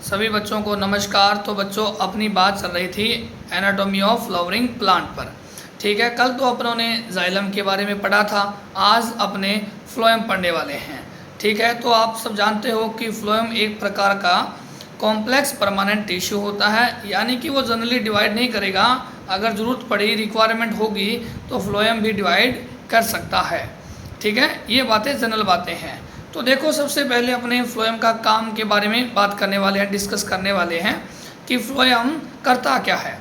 सभी बच्चों को नमस्कार। तो बच्चों अपनी बात चल रही थी एनाटॉमी ऑफ फ्लावरिंग प्लांट पर। ठीक है, कल तो अपनों ने जाइलम के बारे में पढ़ा था, आज अपने फ्लोएम पढ़ने वाले हैं। ठीक है, तो आप सब जानते हो कि फ्लोएम एक प्रकार का कॉम्प्लेक्स परमानेंट टिश्यू होता है, यानी कि वो जनरली डिवाइड नहीं करेगा। अगर ज़रूरत पड़ी, रिक्वायरमेंट होगी तो फ्लोएम भी डिवाइड कर सकता है। ठीक है, ये बातें जनरल बातें हैं। तो देखो, सबसे पहले अपने फ्लोएम का काम के बारे में बात करने वाले हैं, डिस्कस करने वाले हैं कि फ्लोएम करता क्या है।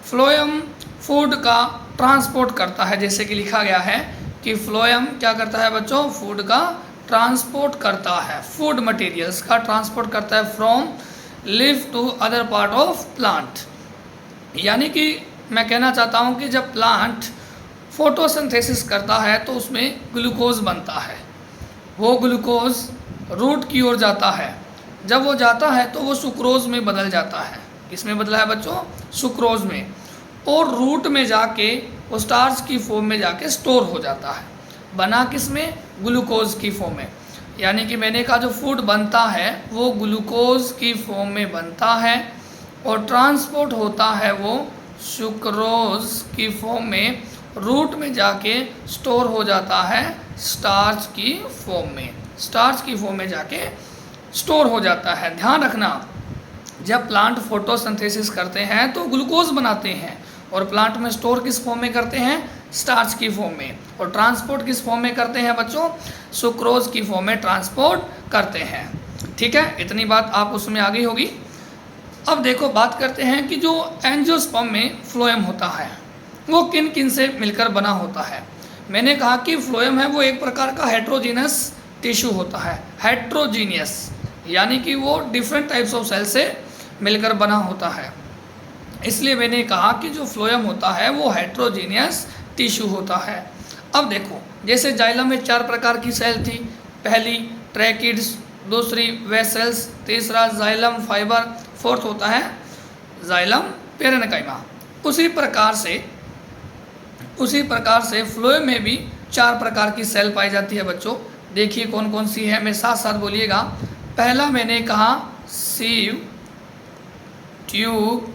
फ्लोएम फूड का ट्रांसपोर्ट करता है, जैसे कि लिखा गया है कि फ्लोएम क्या करता है बच्चों, फूड का ट्रांसपोर्ट करता है, फूड मटेरियल्स का ट्रांसपोर्ट करता है from leaf to other part of plant. यानी कि मैं कहना चाहता हूँ कि जब प्लांट फोटोसिंथेसिस करता है तो उसमें ग्लूकोज बनता है, वो ग्लूकोज रूट की ओर जाता है। जब वो जाता है तो वो सुक्रोज में बदल जाता है। किसमें बदला है बच्चों, सुक्रोज में। और रूट में जाके वो स्टार्च की फॉर्म में जाके स्टोर हो जाता है। बना किस में, ग्लूकोज की फॉर्म में। यानी कि मैंने कहा जो फूड बनता है वो ग्लूकोज की फॉर्म में बनता है और ट्रांसपोर्ट होता है वो सुक्रोज की फॉर्म में, रूट में जाके स्टोर हो जाता है स्टार्च की फॉर्म में, स्टार्च की फॉर्म में जाके स्टोर हो जाता है। ध्यान रखना, जब प्लांट फोटोसिंथेसिस करते हैं तो ग्लूकोज बनाते हैं और प्लांट में स्टोर किस फॉर्म में करते हैं, स्टार्च की फॉर्म में। और ट्रांसपोर्ट किस फॉर्म में करते हैं बच्चों, सुक्रोज की फॉर्म में ट्रांसपोर्ट करते हैं। ठीक है, इतनी बात आप उसमें आ गई होगी। अब देखो, बात करते हैं कि जो एंजियोस्पर्म में फ्लोएम होता है वो किन किन से मिलकर बना होता है। मैंने कहा कि फ्लोएम है वो एक प्रकार का हेट्रोजीनियस टिश्यू होता है। हेट्रोजीनियस यानी कि वो डिफरेंट टाइप्स ऑफ सेल से मिलकर बना होता है। इसलिए मैंने कहा कि जो फ्लोएम होता है वो हेट्रोजीनियस टिश्यू होता है। अब देखो, जैसे जाइलम में 4 प्रकार की सेल थी, पहली ट्रैकिड्स, दूसरी वेसल्स, तीसरा जाइलम फाइबर, फोर्थ होता है जाइलम पेरेन्काइमा। उसी प्रकार से फ्लोएम में भी 4 प्रकार की सेल पाई जाती है बच्चों। देखिए कौन कौन सी है, मैं साथ साथ बोलिएगा। पहला मैंने कहा sieve tube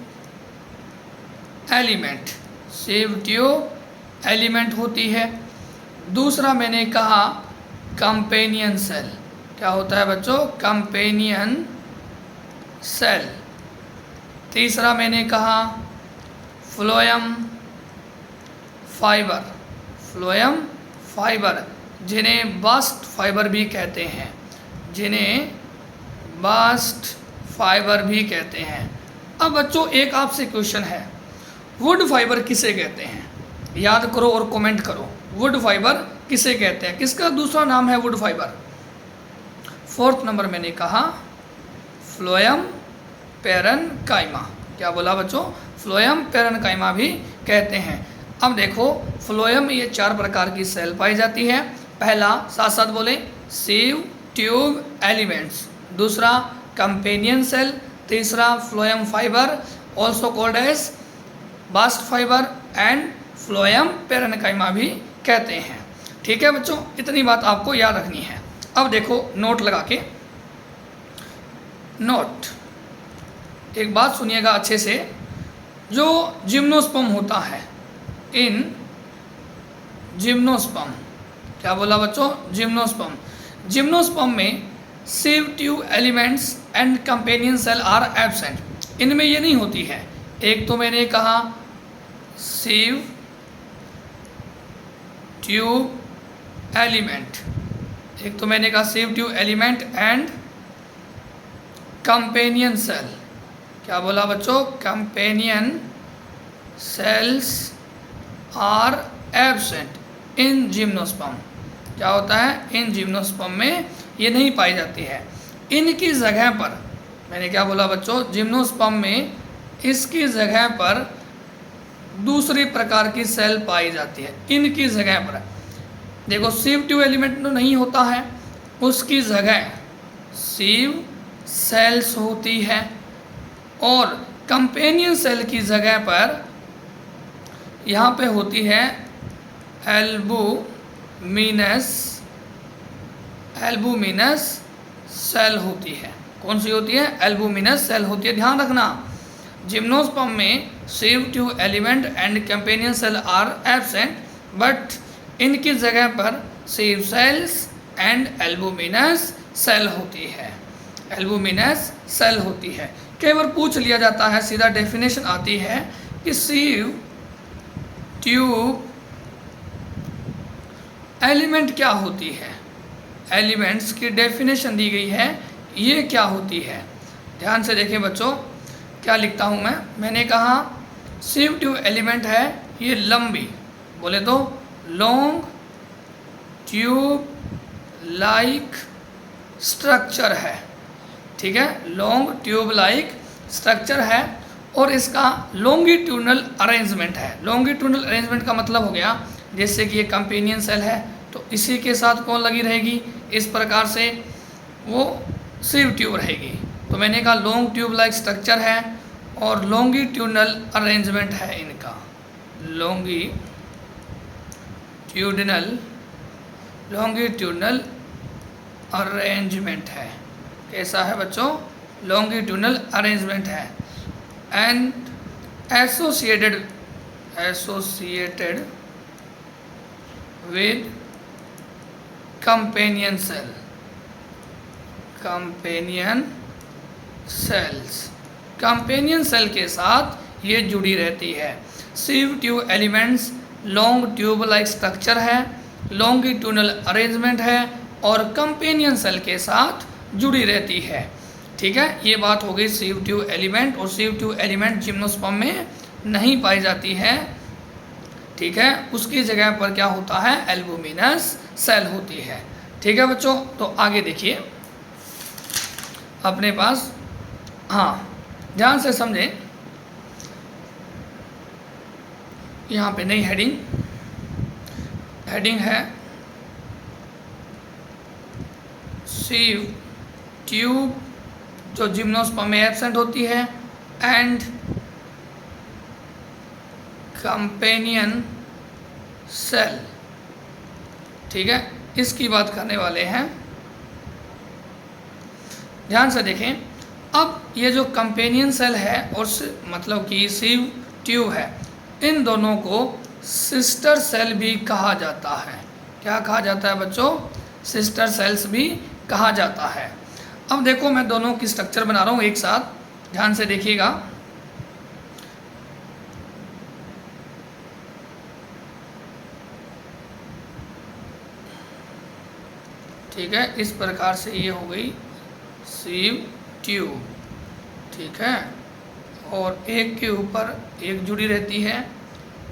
element, सीव tube element होती है। दूसरा मैंने कहा कंपेनियन सेल, क्या होता है बच्चों, कंपेनियन सेल। तीसरा मैंने कहा फ्लोएम फाइबर, फ्लोएम फाइबर जिन्हें बास्ट फाइबर भी कहते हैं, जिन्हें बास्ट फाइबर भी कहते हैं। अब बच्चों एक आपसे क्वेश्चन है, वुड फाइबर किसे कहते हैं, याद करो और कमेंट करो। वुड फाइबर किसे कहते हैं, किसका दूसरा नाम है वुड फाइबर। 4th नंबर मैंने कहा फ्लोएम पेरेन्काइमा। क्या बोला बच्चों, फ्लोएम पेरेन्काइमा भी कहते हैं। अब देखो, फ्लोएम में ये 4 प्रकार की सेल पाई जाती है। पहला साथ साथ बोले, सीव ट्यूब एलिमेंट्स। दूसरा कंपेनियन सेल। तीसरा phloem fibre, also called as bast fibre and phloem parenchyma भी कहते हैं। ठीक है बच्चों, इतनी बात आपको याद रखनी है। अब देखो नोट लगा के, नोट एक बात सुनिएगा अच्छे से। जो जिम्नोस्पर्म होता है, इन जिम्नोस्पर्म, क्या बोला बच्चों, जिम्नोस्पर्म। जिम्नोस्पर्म में sieve tube elements and companion cell are absent. इनमें ये नहीं होती है। एक तो मैंने कहा सीव ट्यूब एलिमेंट, एक तो मैंने कहा sieve tube element and companion cell. क्या बोला बच्चों, companion cells are absent in gymnosperm. क्या होता है, इन जिम्नोस्पर्म में ये नहीं पाई जाती है। इनकी जगह पर, मैंने क्या बोला बच्चों, जिम्नोस्पर्म में इसकी जगह पर दूसरी प्रकार की सेल पाई जाती है। इनकी जगह पर देखो, सीव ट्यूब एलिमेंट तो नहीं होता है, उसकी जगह सीव सेल्स होती है और कंपेनियन सेल की जगह पर यहाँ पे होती है एल्बुमिनस सेल होती है। कौन सी होती है? एल्बुमिनस सेल होती है, ध्यान रखना। जिम्नोस्पर्म में sieve tube element and companion cell are absent, but इनकी जगह पर sieve cells and albuminous cell होती है, एल्बुमिनस सेल होती है। कई बार पूछ लिया जाता है, सीधा डेफिनेशन आती है कि सीव ट्यूब एलिमेंट क्या होती है, एलिमेंट्स की डेफिनेशन दी गई है, ये क्या होती है। ध्यान से देखें बच्चों, क्या लिखता हूँ मैंने कहा सीव ट्यूब एलिमेंट है ये लंबी, बोले तो लॉन्ग ट्यूब लाइक स्ट्रक्चर है, ठीक है, लॉन्ग ट्यूब लाइक स्ट्रक्चर है और इसका लॉन्गिट्यूडनल अरेंजमेंट है। लॉन्गिट्यूडनल अरेंजमेंट का मतलब हो गया जैसे कि ये कंपेनियन सेल है तो इसी के साथ कौन लगी रहेगी, इस प्रकार से वो सीव ट्यूब रहेगी। तो मैंने कहा लॉन्ग ट्यूब लाइक स्ट्रक्चर है और लॉन्गिट्यूडनल अरेंजमेंट है इनका, लॉन्गिट्यूडनल अरेंजमेंट है। कैसा है बच्चों? लॉन्गिट्यूडनल अरेंजमेंट है। And associated with companion cell के साथ ये जुड़ी रहती है। Sieve tube elements long tube like structure है, लॉन्गिट्यूडनल अरेंजमेंट है और कंपेनियन सेल के साथ जुड़ी रहती है, ठीक है। ये बात हो गई सीव ट्यूब एलिमेंट, और सीव ट्यूब एलिमेंट जिम्नोस्पर्म में नहीं पाई जाती है, ठीक है, उसकी जगह पर क्या होता है? एल्बुमिनस सेल होती है, ठीक है बच्चों। तो आगे देखिए अपने पास, हाँ ध्यान से समझें, यहाँ पे नई हेडिंग है सीव ट्यूब जो जिम्नोस्पर्म में एब्सेंट होती है एंड कंपेनियन सेल, ठीक है, इसकी बात करने वाले हैं। ध्यान से देखें, अब ये जो कंपेनियन सेल है और मतलब कि सीव ट्यूब है, इन दोनों को सिस्टर सेल भी कहा जाता है। क्या कहा जाता है बच्चों? सिस्टर सेल्स भी कहा जाता है। अब देखो मैं दोनों की स्ट्रक्चर बना रहा हूँ एक साथ, ध्यान से देखिएगा। ठीक है, इस प्रकार से ये हो गई सीव ट्यूब, ठीक है, और एक के ऊपर एक जुड़ी रहती है।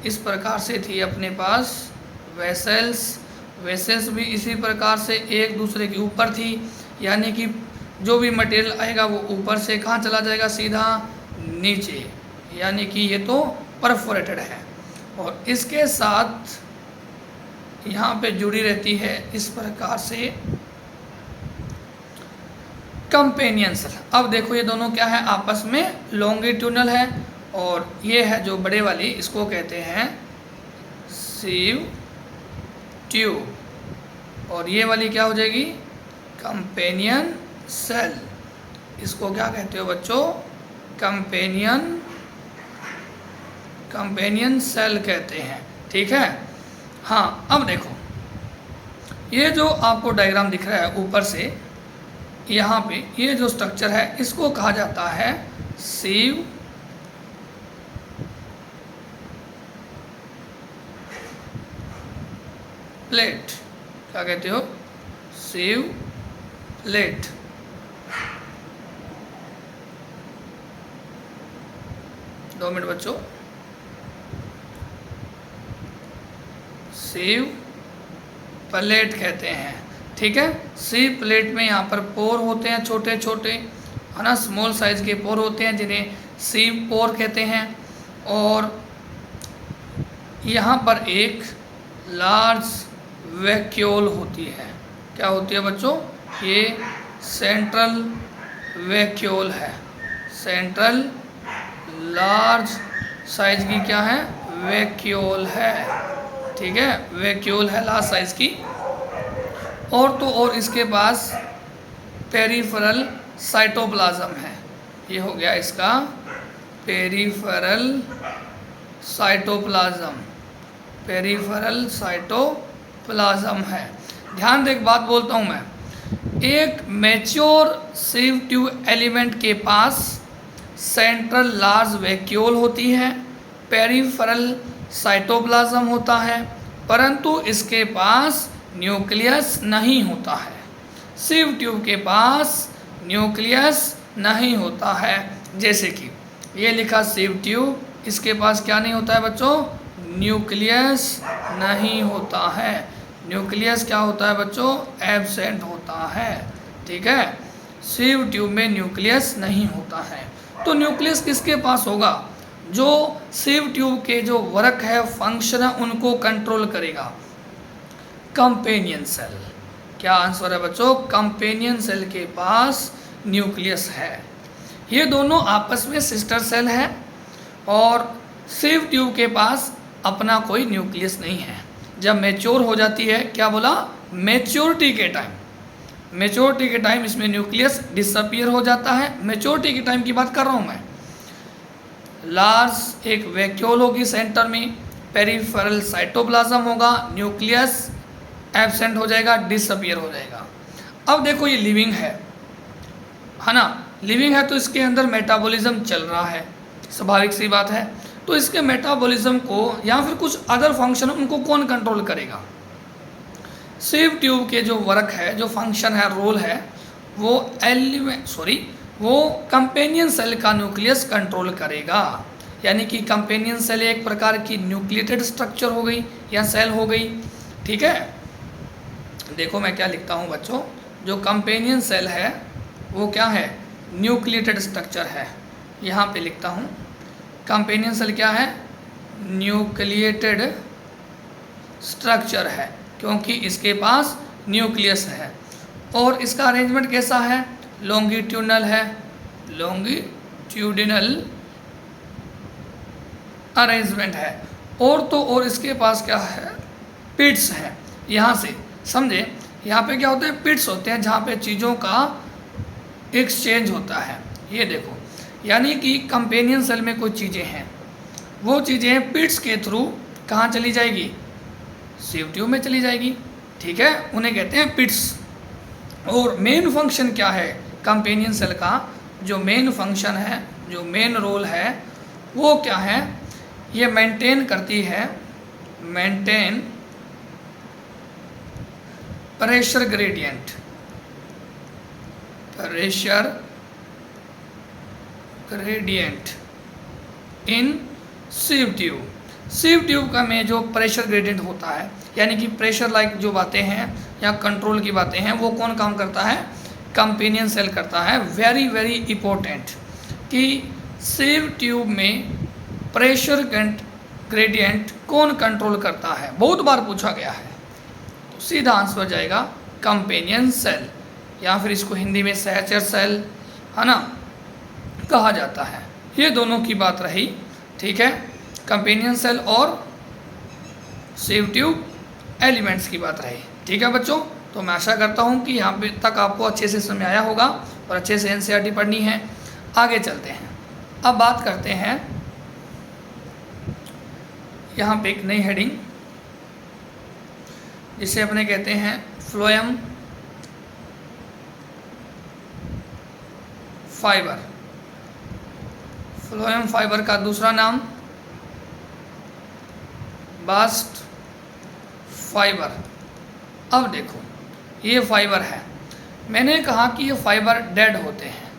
इस प्रकार से थी अपने पास वेसल्स भी इसी प्रकार से एक दूसरे के ऊपर थी, यानी कि जो भी मटेरियल आएगा वो ऊपर से कहाँ चला जाएगा? सीधा नीचे, यानी कि ये तो परफोरेटेड है। और इसके साथ यहाँ पे जुड़ी रहती है इस प्रकार से कंपेनियन सेल। अब देखो ये दोनों क्या है? आपस में लॉन्गिट्यूडनल है, और ये है जो बड़े वाली, इसको कहते हैं सीव ट्यूब, और ये वाली क्या हो जाएगी? Companion cell. इसको क्या कहते हो बच्चों? कंपेनियन सेल कहते हैं, ठीक है। हाँ, अब देखो ये जो आपको डायग्राम दिख रहा है ऊपर से, यहाँ पे ये जो स्ट्रक्चर है इसको कहा जाता है सीव प्लेट। क्या कहते हो? सीव प्लेट। दो मिनट बच्चों, सीव प्लेट कहते हैं, ठीक है। सीव प्लेट में यहाँ पर पोर होते हैं छोटे छोटे, है ना, स्मॉल साइज के पोर होते हैं जिन्हें सीव पोर कहते हैं। और यहाँ पर एक लार्ज वैक्यूल होती है। क्या होती है बच्चों? ये सेंट्रल वैक्यूल है, सेंट्रल लार्ज साइज की क्या है? वैक्यूल है, ठीक है, वैक्यूल है लार्ज साइज की। और तो और इसके पास पेरिफेरल साइटोप्लाज्म है। ये हो गया इसका पेरिफेरल साइटोप्लाज्म, पेरिफेरल साइटोप्लाज्म है। ध्यान दे, एक बात बोलता हूँ मैं, एक मैच्योर सिव ट्यूब एलिमेंट के पास सेंट्रल लार्ज वैक्यूल होती है, पेरिफेरल साइटोप्लाज्म होता है, परंतु इसके पास न्यूक्लियस नहीं होता है। सिव ट्यूब के पास न्यूक्लियस नहीं होता है। जैसे कि ये लिखा सिव ट्यूब, इसके पास क्या नहीं होता है बच्चों? न्यूक्लियस नहीं होता है। न्यूक्लियस क्या होता है बच्चों? एब्सेंट होता है। ठीक है, सिव ट्यूब में न्यूक्लियस नहीं होता है। तो न्यूक्लियस किसके पास होगा? जो सिव ट्यूब के जो वर्क है, फंक्शन है, उनको कंट्रोल करेगा। Companion cell. क्या आंसर है बच्चों? कंपेनियन सेल के पास न्यूक्लियस है। ये दोनों आपस में सिस्टर सेल है और सिव ट्यूब के पास अपना कोई न्यूक्लियस नहीं है। जब मैच्योर हो जाती है, क्या बोला? मैच्योरिटी के टाइम, मैच्योरिटी के टाइम इसमें न्यूक्लियस डिसअपियर हो जाता है। मैच्योरिटी के टाइम की बात कर रहा हूँ मैं। लार्ज एक वैक्यूल होगी सेंटर में, पेरिफेरल साइटोप्लाज्म होगा, न्यूक्लियस एब्सेंट हो जाएगा, डिसअपियर हो जाएगा। अब देखो ये लिविंग है ना? लिविंग है तो इसके अंदर मेटाबॉलिज्म चल रहा है, स्वाभाविक सी बात है। तो इसके मेटाबॉलिज्म को या फिर कुछ अदर फंक्शन, उनको कौन कंट्रोल करेगा? सिव ट्यूब के जो वर्क है, जो फंक्शन है, रोल है, वो कंपेनियन सेल का न्यूक्लियस कंट्रोल करेगा। यानी कि कंपेनियन सेल एक प्रकार की न्यूक्लिएटेड स्ट्रक्चर हो गई या सेल हो गई। ठीक है, देखो मैं क्या लिखता हूँ बच्चों, जो कंपेनियन सेल है वो क्या है? न्यूक्लिएटेड स्ट्रक्चर है। यहाँ पे लिखता हूँ, कंपेनियन सेल क्या है? न्यूक्लिएटेड स्ट्रक्चर है, क्योंकि इसके पास न्यूक्लियस है। और इसका अरेंजमेंट कैसा है? लॉन्गिट्यूडनल है, लॉन्गिट्यूडिनल अरेंजमेंट है। और तो और इसके पास क्या है? पिट्स है। यहाँ से समझे, यहाँ पे क्या होते हैं? पिट्स होते हैं, जहाँ पे चीज़ों का एक्सचेंज होता है। ये देखो, यानी कि कंपेनियन सेल में कुछ चीज़ें हैं, वो चीज़ें पिट्स के थ्रू कहाँ चली जाएगी? सिव ट्यूब में चली जाएगी। ठीक है, उन्हें कहते हैं पिट्स। और मेन फंक्शन क्या है कंपेनियन सेल का? जो मेन फंक्शन है, जो मेन रोल है, वो क्या है? ये मेंटेन करती है, maintain pressure gradient, pressure gradient in sieve tube. Sieve tube का में जो प्रेशर ग्रेडियंट होता है, यानी कि प्रेशर लाइक जो बातें हैं या कंट्रोल की बातें हैं, वो कौन काम करता है? कंपेनियन सेल करता है। वेरी वेरी इम्पोर्टेंट कि सिव ट्यूब में प्रेशर ग्रेडियंट कौन कंट्रोल करता है, बहुत बार पूछा गया है। तो सीधा आंसर जाएगा कंपेनियन सेल, या फिर इसको हिंदी में सहचर सेल है ना कहा जाता है। ये दोनों की बात रही। ठीक है, कंपेनियन सेल और सिव ट्यूब एलिमेंट्स की बात रही। ठीक है बच्चों, तो मैं आशा करता हूँ कि यहाँ पे तक आपको अच्छे से समझ आया होगा और अच्छे से एनसीईआरटी पढ़नी है। आगे चलते हैं, अब बात करते हैं यहाँ पे एक नई हेडिंग, जिसे अपने कहते हैं फ्लोएम फाइबर। फ्लोएम फाइबर का दूसरा नाम बास्ट फाइबर। अब देखो, ये फाइबर है। मैंने कहा कि ये फाइबर डेड होते हैं।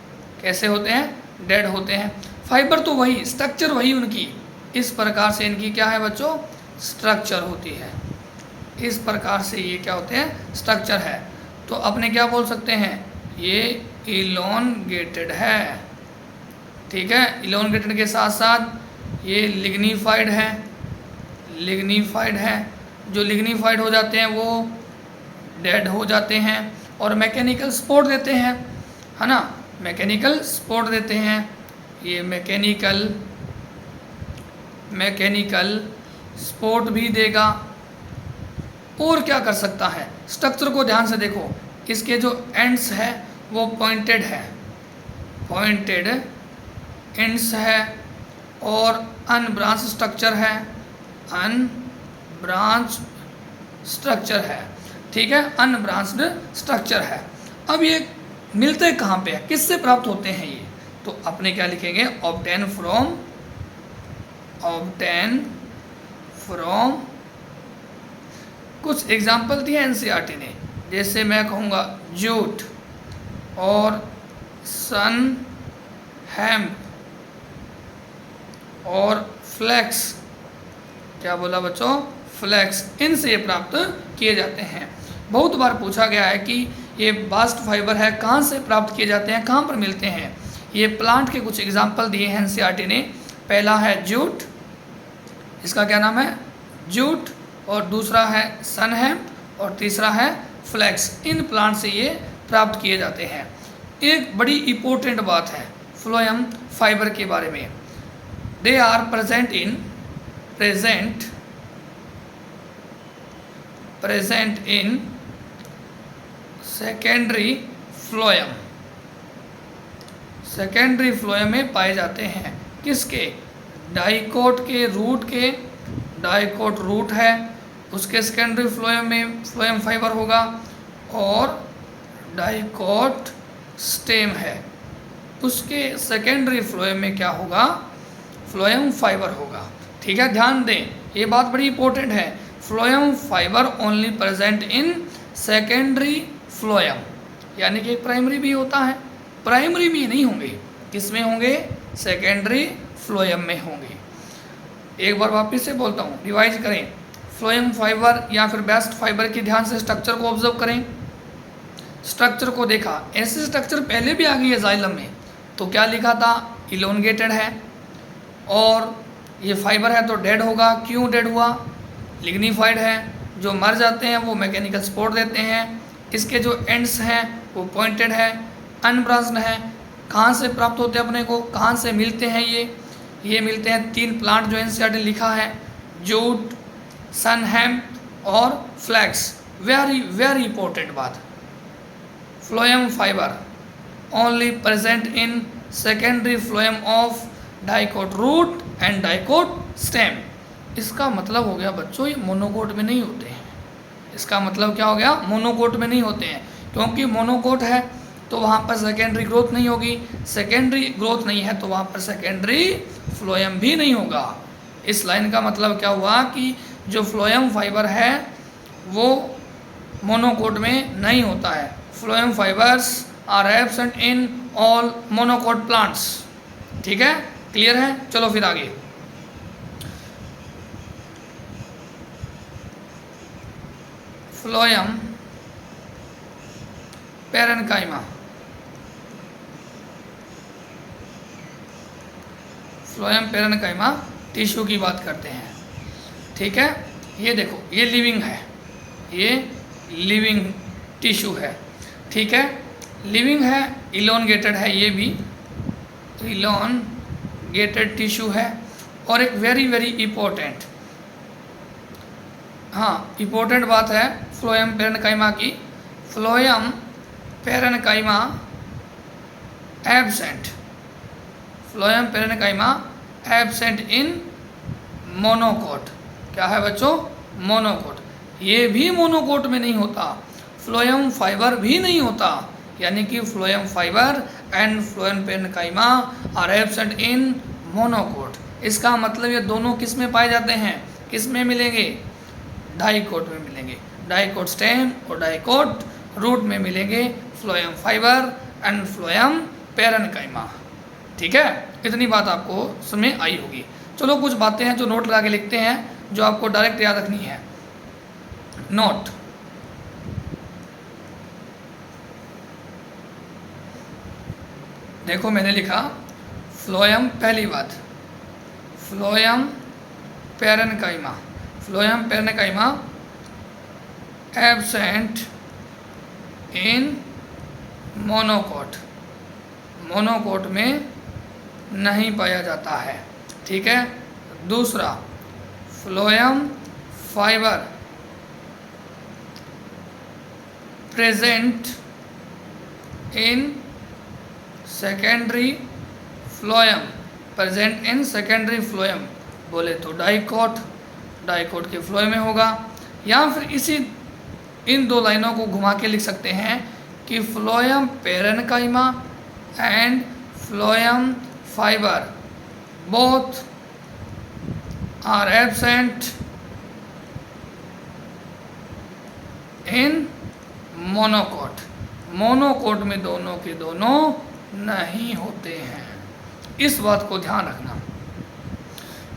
कैसे होते हैं? डेड होते हैं। फाइबर तो वही, स्ट्रक्चर वही उनकी, इस प्रकार से इनकी क्या है बच्चों? स्ट्रक्चर होती है। इस प्रकार से ये क्या होते हैं? स्ट्रक्चर है। तो अपने क्या बोल सकते हैं? ये इलोनगेटेड है। ठीक है, इलोनगेटेड के साथ साथ ये लिग्निफाइड है। लिग्निफाइड है, जो लिग्निफाइड हो जाते हैं वो डेड हो जाते हैं और मैकेनिकल सपोर्ट देते हैं, है ना? मैकेनिकल सपोर्ट देते हैं। ये मैकेनिकल सपोर्ट भी देगा। और क्या कर सकता है? स्ट्रक्चर को ध्यान से देखो, इसके जो एंड्स है वो पॉइंटेड है, पॉइंटेड एंड्स है और अनब्रांच स्ट्रक्चर है, अनब्रांच स्ट्रक्चर है, ठीक है, अनब्रांच्ड स्ट्रक्चर है। अब ये मिलते कहाँ पे है, किससे प्राप्त होते हैं ये, तो अपने क्या लिखेंगे, ऑब्टेन फ्रॉम कुछ एग्जाम्पल दिए एनसीईआरटी ने, जैसे मैं कहूँगा जूट और सन, हेम्प और फ्लैक्स, क्या बोला बच्चों, फ्लैक्स, इनसे ये प्राप्त किए जाते हैं। बहुत बार पूछा गया है कि ये बास्ट फाइबर है, कहाँ से प्राप्त किए जाते हैं, कहाँ पर मिलते हैं। ये प्लांट के कुछ एग्जाम्पल दिए हैं एनसीईआरटी ने। पहला है जूट, इसका क्या नाम है, जूट, और दूसरा है सन हेम्प और तीसरा है फ्लैक्स। इन प्लांट से ये प्राप्त किए जाते हैं। एक बड़ी इम्पोर्टेंट बात है फ्लोएम फाइबर के बारे में, they are present in secondary phloem में पाए जाते हैं। किसके, डाइकोट के रूट के, डाइकोट रूट है उसके सेकेंडरी फ्लोएम में फ्लोएम फाइबर होगा, और डाइकोट स्टेम है उसके सेकेंडरी फ्लोएम में क्या होगा, फ्लोएम फाइबर होगा। ठीक है, ध्यान दें, ये बात बड़ी इंपॉर्टेंट है। Phloem fibre only present in secondary phloem, यानी कि प्राइमरी भी होता है, प्राइमरी में नहीं होंगे, किस में होंगे, सेकेंडरी फ्लोएम में होंगे। एक बार वापस से बोलता हूँ, रिवाइज करें। फ्लोएम फाइबर या फिर बेस्ट फाइबर की ध्यान से स्ट्रक्चर को ऑब्जर्व करें। स्ट्रक्चर को देखा, ऐसे स्ट्रक्चर पहले भी आ गई है जाइलम में, तो क्या लिखा था, इलोंगेटेड है, और ये फाइबर है तो डेड होगा। क्यों डेड हुआ, लिग्निफाइड है, जो मर जाते हैं वो मैकेनिकल सपोर्ट देते हैं। इसके जो एंड्स हैं वो पॉइंटेड है, अनब्रांच्ड है। कहाँ से प्राप्त होते हैं अपने को, कहाँ से मिलते हैं ये मिलते हैं 3 प्लांट जो एनसीईआरटी ने लिखा है, जूट, सन हेम्प और फ्लैक्स। वेरी इंपॉर्टेंट बात, phloem fibre only present in secondary phloem of dicot root and dicot stem. इसका मतलब हो गया बच्चों, ये मोनोकोट में नहीं होते हैं। इसका मतलब क्या हो गया, मोनोकोट में नहीं होते हैं, क्योंकि मोनोकोट है तो वहाँ पर सेकेंडरी ग्रोथ नहीं होगी, सेकेंडरी ग्रोथ नहीं है तो वहाँ पर सेकेंडरी फ्लोएम भी नहीं होगा। इस लाइन का मतलब क्या हुआ कि जो फ्लोएम फाइबर है वो मोनोकोट में नहीं होता है। Phloem fibres are absent in all monocot plants. ठीक है, क्लियर है, चलो फिर आगे। Phloem parenchyma, phloem parenchyma tissue की बात करते हैं। ठीक है, ये देखो, ये लिविंग है, ये लिविंग टिश्यू है। ठीक है, लिविंग है, इलोनगेटेड है, ये भी इलोनगेटेड टिश्यू है। और एक वेरी इम्पोर्टेंट, हाँ इम्पोर्टेंट बात है फ्लोएम पैरेन्काइमा की, phloem parenchyma absent, phloem parenchyma absent in monocot. क्या है बच्चों, मोनोकोट। ये भी मोनोकोट में नहीं होता, फ्लोएम फाइबर भी नहीं होता, यानी कि phloem fibre and phloem parenchyma are absent in monocot. इसका मतलब ये दोनों किस में पाए जाते हैं, किस में मिलेंगे, डाइकोट में मिलेंगे। डाइकोट स्टेम और डाइकोट रूट में मिलेंगे phloem fibre and phloem parenchyma. ठीक है, इतनी बात आपको समझ आई होगी। चलो कुछ बातें हैं जो नोट लगा के लिखते हैं, जो आपको डायरेक्ट याद रखनी है। नोट, देखो मैंने लिखा फ्लोएम, पहली बात phloem parenchyma, phloem parenchyma absent in monocot, monocot में नहीं पाया जाता है। ठीक है, दूसरा phloem fibre present in secondary phloem, present in secondary phloem बोले तो डाइकोट, डाइकोट के फ्लोएम में होगा। या फिर इसी इन दो लाइनों को घुमा के लिख सकते हैं कि phloem parenchyma and phloem fibre both are absent in monocot, monocot में दोनों के दोनों नहीं होते हैं। इस बात को ध्यान रखना।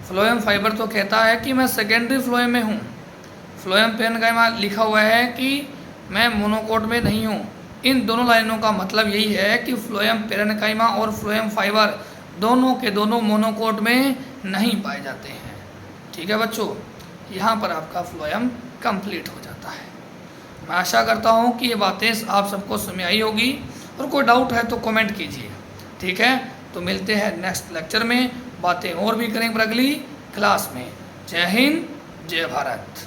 फ्लोएम फाइबर तो कहता है कि मैं सेकेंडरी फ्लोएम में हूँ, फ्लोएम पेरेन्काइमा लिखा हुआ है कि मैं मोनोकोट में नहीं हूँ। इन दोनों लाइनों का मतलब यही है कि फ्लोएम पेरेन्काइमा और फ्लोएम फाइबर दोनों के दोनों मोनोकोट में नहीं पाए जाते हैं। ठीक है बच्चों, यहाँ पर आपका फ्लोएम कंप्लीट हो जाता है। मैं आशा करता हूँ कि ये बातें आप सबको समझ आई होगी, और कोई डाउट है तो कमेंट कीजिए। ठीक है, तो मिलते हैं नेक्स्ट लेक्चर में, बातें और भी करेंगे अगली क्लास में। जय हिंद, जय भारत।